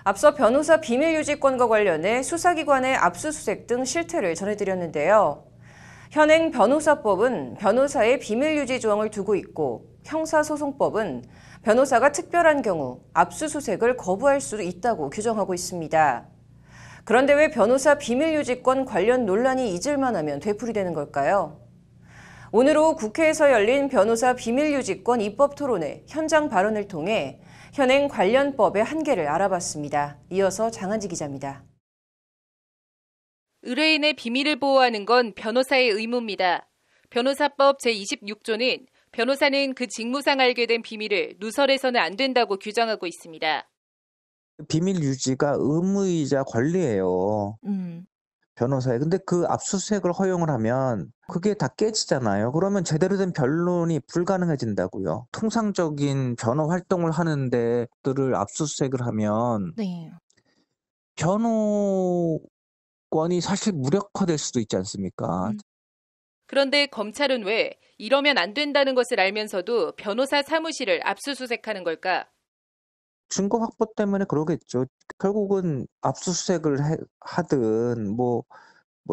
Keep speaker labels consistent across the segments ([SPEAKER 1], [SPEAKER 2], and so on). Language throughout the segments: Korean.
[SPEAKER 1] 앞서 변호사 비밀유지권과 관련해 수사기관의 압수수색 등 실태를 전해드렸는데요. 현행 변호사법은 변호사의 비밀유지 조항을 두고 있고 형사소송법은 변호사가 특별한 경우 압수수색을 거부할 수 있다고 규정하고 있습니다. 그런데 왜 변호사 비밀유지권 관련 논란이 잊을만 하면 되풀이되는 걸까요? 오늘 오후 국회에서 열린 변호사 비밀유지권 입법 토론회 현장 발언을 통해 현행 관련 법의 한계를 알아봤습니다. 이어서 장한지 기자입니다.
[SPEAKER 2] 의뢰인의 비밀을 보호하는 건 변호사의 의무입니다. 변호사법 제26조는 변호사는 그 직무상 알게 된 비밀을 누설해서는 안 된다고 규정하고 있습니다.
[SPEAKER 3] 비밀 유지가 의무이자 권리예요. 변호사에. 근데 그 압수수색을 허용을 하면 그게 다 깨지잖아요. 그러면 제대로 된 변론이 불가능해진다고요. 통상적인 변호 활동을 하는 데들을 압수수색을 하면 변호권이 사실 무력화될 수도 있지 않습니까?
[SPEAKER 2] 그런데 검찰은 왜 이러면 안 된다는 것을 알면서도 변호사 사무실을 압수수색하는 걸까?
[SPEAKER 3] 증거 확보 때문에 그러겠죠. 결국은 압수수색을 하든 뭐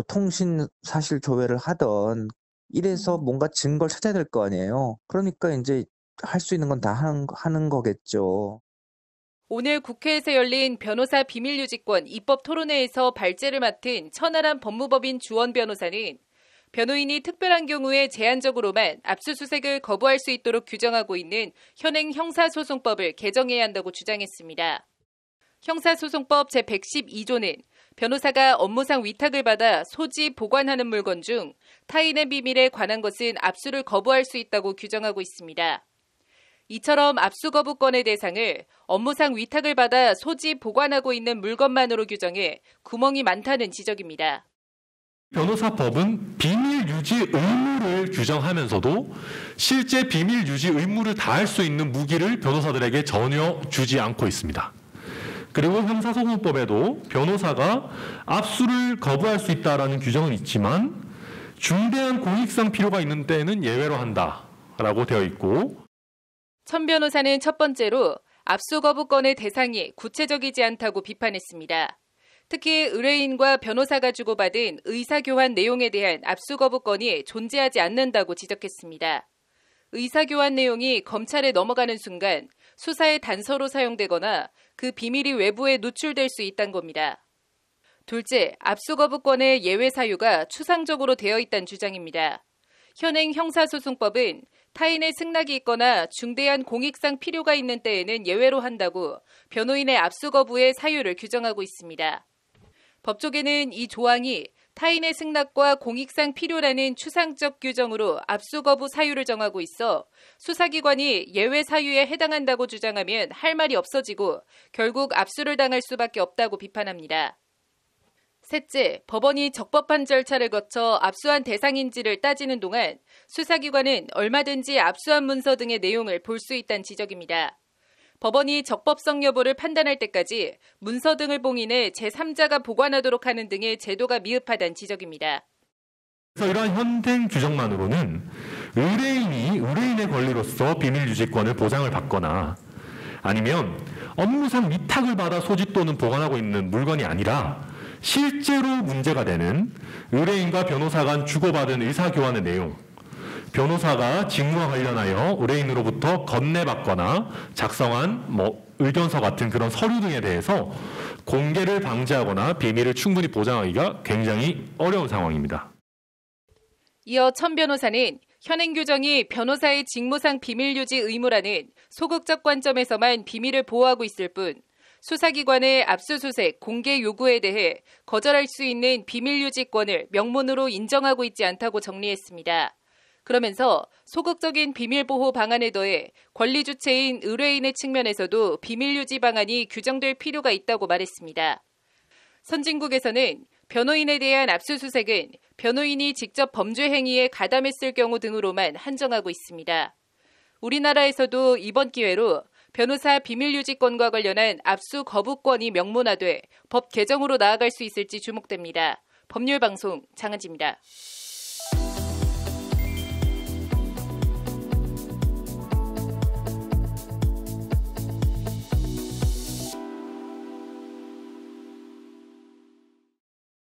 [SPEAKER 3] 통신 사실 조회를 하든 이래서 뭔가 증거를 찾아야 될 거 아니에요. 그러니까 이제 할 수 있는 건 다 하는 거겠죠.
[SPEAKER 2] 오늘 국회에서 열린 변호사 비밀유지권 입법 토론회에서 발제를 맡은 천하람 법무법인 주원 변호사는 변호인이 특별한 경우에 제한적으로만 압수수색을 거부할 수 있도록 규정하고 있는 현행 형사소송법을 개정해야 한다고 주장했습니다. 형사소송법 제112조는 변호사가 업무상 위탁을 받아 소지, 보관하는 물건 중 타인의 비밀에 관한 것은 압수를 거부할 수 있다고 규정하고 있습니다. 이처럼 압수 거부권의 대상을 업무상 위탁을 받아 소지, 보관하고 있는 물건만으로 규정해 구멍이 많다는 지적입니다.
[SPEAKER 4] 변호사법은 비밀 유지 의무를 규정하면서도 실제 비밀 유지 의무를 다할 수 있는 무기를 변호사들에게 전혀 주지 않고 있습니다. 그리고 형사소송법에도 변호사가 압수를 거부할 수 있다라는 규정은 있지만 중대한 공익상 필요가 있는 때에는 예외로 한다라고 되어 있고,
[SPEAKER 2] 천 변호사는 첫 번째로 압수 거부권의 대상이 구체적이지 않다고 비판했습니다. 특히 의뢰인과 변호사가 주고받은 의사교환 내용에 대한 압수 거부권이 존재하지 않는다고 지적했습니다. 의사교환 내용이 검찰에 넘어가는 순간 수사의 단서로 사용되거나 그 비밀이 외부에 노출될 수 있다는 겁니다. 둘째, 압수 거부권의 예외 사유가 추상적으로 되어 있다는 주장입니다. 현행 형사소송법은 타인의 승낙이 있거나 중대한 공익상 필요가 있는 때에는 예외로 한다고 변호인의 압수 거부의 사유를 규정하고 있습니다. 법조계는 이 조항이 타인의 승낙과 공익상 필요라는 추상적 규정으로 압수 거부 사유를 정하고 있어 수사기관이 예외 사유에 해당한다고 주장하면 할 말이 없어지고 결국 압수를 당할 수밖에 없다고 비판합니다. 셋째, 법원이 적법한 절차를 거쳐 압수한 대상인지를 따지는 동안 수사기관은 얼마든지 압수한 문서 등의 내용을 볼 수 있다는 지적입니다. 법원이 적법성 여부를 판단할 때까지 문서 등을 봉인해 제3자가 보관하도록 하는 등의 제도가 미흡하다는 지적입니다.
[SPEAKER 4] 그래서 이러한 현행 규정만으로는 의뢰인이 의뢰인의 권리로서 비밀유지권을 보장을 받거나 아니면 업무상 위탁을 받아 소지 또는 보관하고 있는 물건이 아니라 실제로 문제가 되는 의뢰인과 변호사 간 주고받은 의사교환의 내용, 변호사가 직무와 관련하여 의뢰인으로부터 건네받거나 작성한 의견서 같은 그런 서류 등에 대해서 공개를 방지하거나 비밀을 충분히 보장하기가 굉장히 어려운 상황입니다.
[SPEAKER 2] 이어 천 변호사는 현행 규정이 변호사의 직무상 비밀유지 의무라는 소극적 관점에서만 비밀을 보호하고 있을 뿐 수사기관의 압수수색, 공개 요구에 대해 거절할 수 있는 비밀유지권을 명문으로 인정하고 있지 않다고 정리했습니다. 그러면서 소극적인 비밀보호 방안에 더해 권리 주체인 의뢰인의 측면에서도 비밀유지 방안이 규정될 필요가 있다고 말했습니다. 선진국에서는 변호인에 대한 압수수색은 변호인이 직접 범죄 행위에 가담했을 경우 등으로만 한정하고 있습니다. 우리나라에서도 이번 기회로 변호사 비밀유지권과 관련한 압수 거부권이 명문화돼 법 개정으로 나아갈 수 있을지 주목됩니다. 법률방송 장한지입니다.